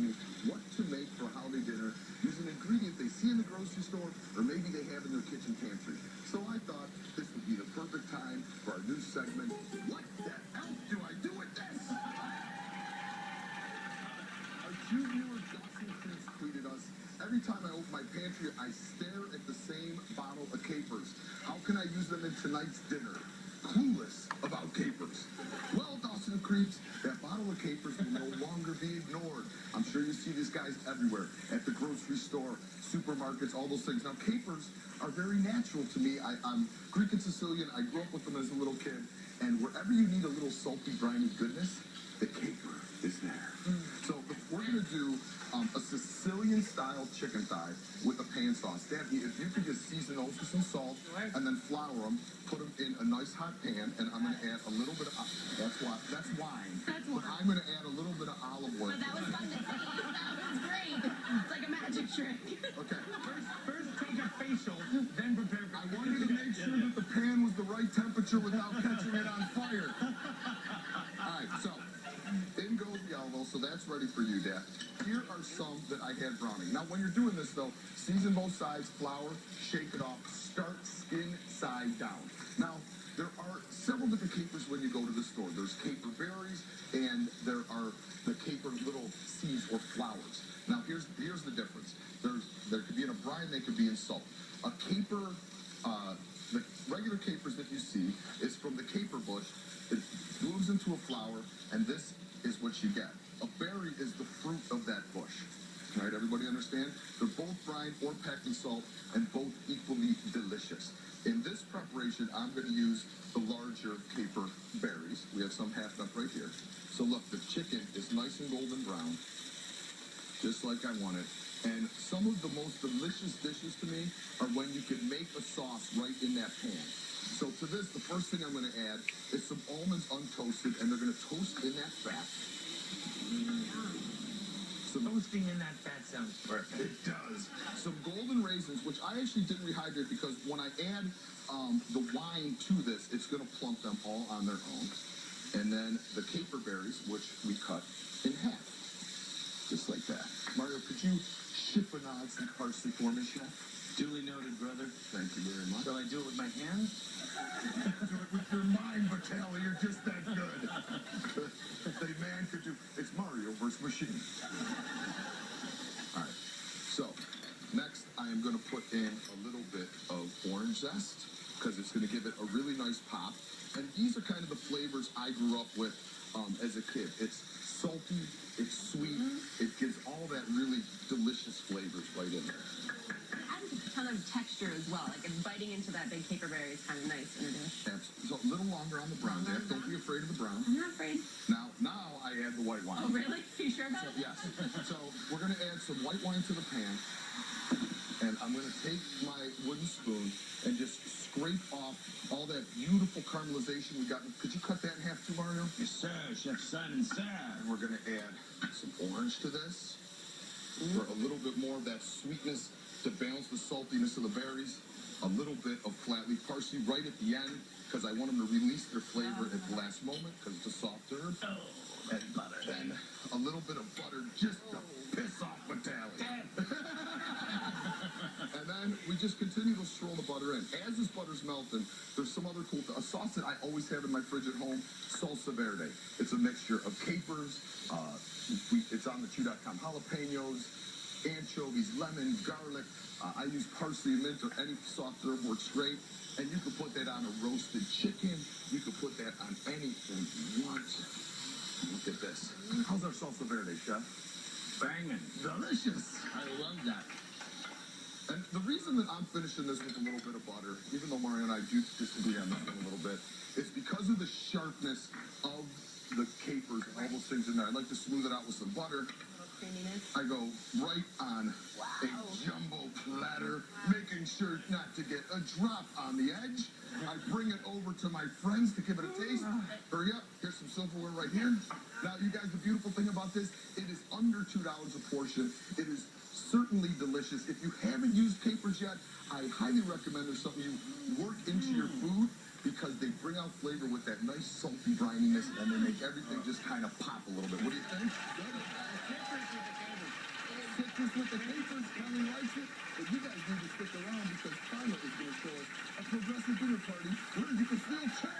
you what to make for a holiday dinner using an ingredient they see in the grocery store or maybe they have in their kitchen pantry. So I thought this would be the perfect time for our new segment, What the Hell Do I Do With This? Our two viewer, Dawson Creeks, tweeted us, every time I open my pantry, I stare at the same bottle of capers. How can I use them in tonight's dinner? Clueless about capers. Well, Dawson Creeks, that bottle of capers will no longer be ignored. I'm sure you see these guys everywhere, at the grocery store, supermarkets, all those things. Now, capers are very natural to me. I'm Greek and Sicilian. I grew up with them as a little kid. And wherever you need a little salty, briny goodness, the caper is there. So we're going to do a Sicilian-style chicken thigh with a pan sauce. Daphne, if you could just season those with some salt and then flour them, put them in a nice hot pan, and I'm going to add a little bit of, that's wine. That's wine. But I'm going to add a little bit of olive oil. But that was fun to see. That was great. It's like a magic trick. Okay. First take a facial, then prepare for I wanted to make sure that the pan was the right temperature without catching it on fire. All right, so in goes the olive oil, so that's ready for you, Dad. Here are some that I had browning. Now, when you're doing this, though, season both sides, flour, shake it off, start skin side down. Now, there are several different capers when you go to the store. There's caper berries, and there are the caper little seeds or flowers. Now, here's the difference. There could be in a brine, they could be in salt. A caper, the regular capers that you see is from the caper bush. It moves into a flower, and this is what you get. A berry is the fruit of that bush. All right, everybody understand? They're both brine or packed in salt, and both equally delicious. In this preparation, I'm going to use the larger caper berries. We have some halved up right here. So look, the chicken is nice and golden brown, just like I want it. And some of the most delicious dishes to me are when you can make a sauce right in that pan. So to this, the first thing I'm going to add is some almonds untoasted, and they're going to toast in that fat. Toasting in that fat sounds perfect. It does. Some golden raisins, which I actually didn't rehydrate because when I add the wine to this, it's going to plump them all on their own. And then the caper berries, which we cut in half. Just like that. Mario, could you chiffonade some parsley for me, Chef? Duly noted, brother. Thank you very much. Shall I do it with my hands? Do it with your mind, Vitaly. You're just that good. A man could do. It's Mario versus machine. All right. So next, I am going to put in a little bit of orange zest because it's going to give it a really nice pop. And these are kind of the flavors I grew up with as a kid. It's salty. It's sweet. It gives all that really delicious flavors right in there. A ton of texture as well. Like biting into that big caper berry is kind of nice in a dish. So a little longer on the brown, Dad. Don't be afraid of the brown. I'm not afraid. Now I add the white wine. Oh, really? Are you sure about it? Yes. So we're going to add some white wine to the pan, and I'm going to take my wooden spoon and just scrape off all that beautiful caramelization we got. Could you cut that in half too, Mario? Yes, sir, Chef Simon, sir. And we're going to add some orange to this for a little bit more of that sweetness to balance the saltiness of the berries. A little bit of flat leaf parsley right at the end because I want them to release their flavor at the last moment because it's a soft herb. And butter. Then a little bit of butter just to piss off Vitaly. And then we just continue to swirl the butter in. As this butter's melting, there's some other cool a sauce that I always have in my fridge at home, salsa verde. It's a mixture of capers, it's on the Chx.com, jalapenos, anchovies, lemon, garlic. I use parsley and mint or any soft herb works great. And you can put that on a roasted chicken. You can put that on anything you want. Look at this. How's our salsa verde, Chef? Banging. Delicious. I love that. And the reason that I'm finishing this with a little bit of butter, even though Mario and I do disagree on this one a little bit, is because of the sharpness of the capers and all those things in there. I like to smooth it out with some butter. Creaminess. I go right on a jumbo platter, making sure not to get a drop on the edge. I bring it over to my friends to give it a taste. Hurry up, here's some silverware right here. Now, you guys, the beautiful thing about this, it is under $2 a portion. It is certainly delicious. If you haven't used capers yet, I highly recommend there's something you work into your food because they bring out flavor with that nice salty brininess and they make everything just kind of pop a little bit. What do you think? citrus with the capers. Connie likes it. But you guys need to stick around because Karma is going to show us a progressive dinner party where you can feel change.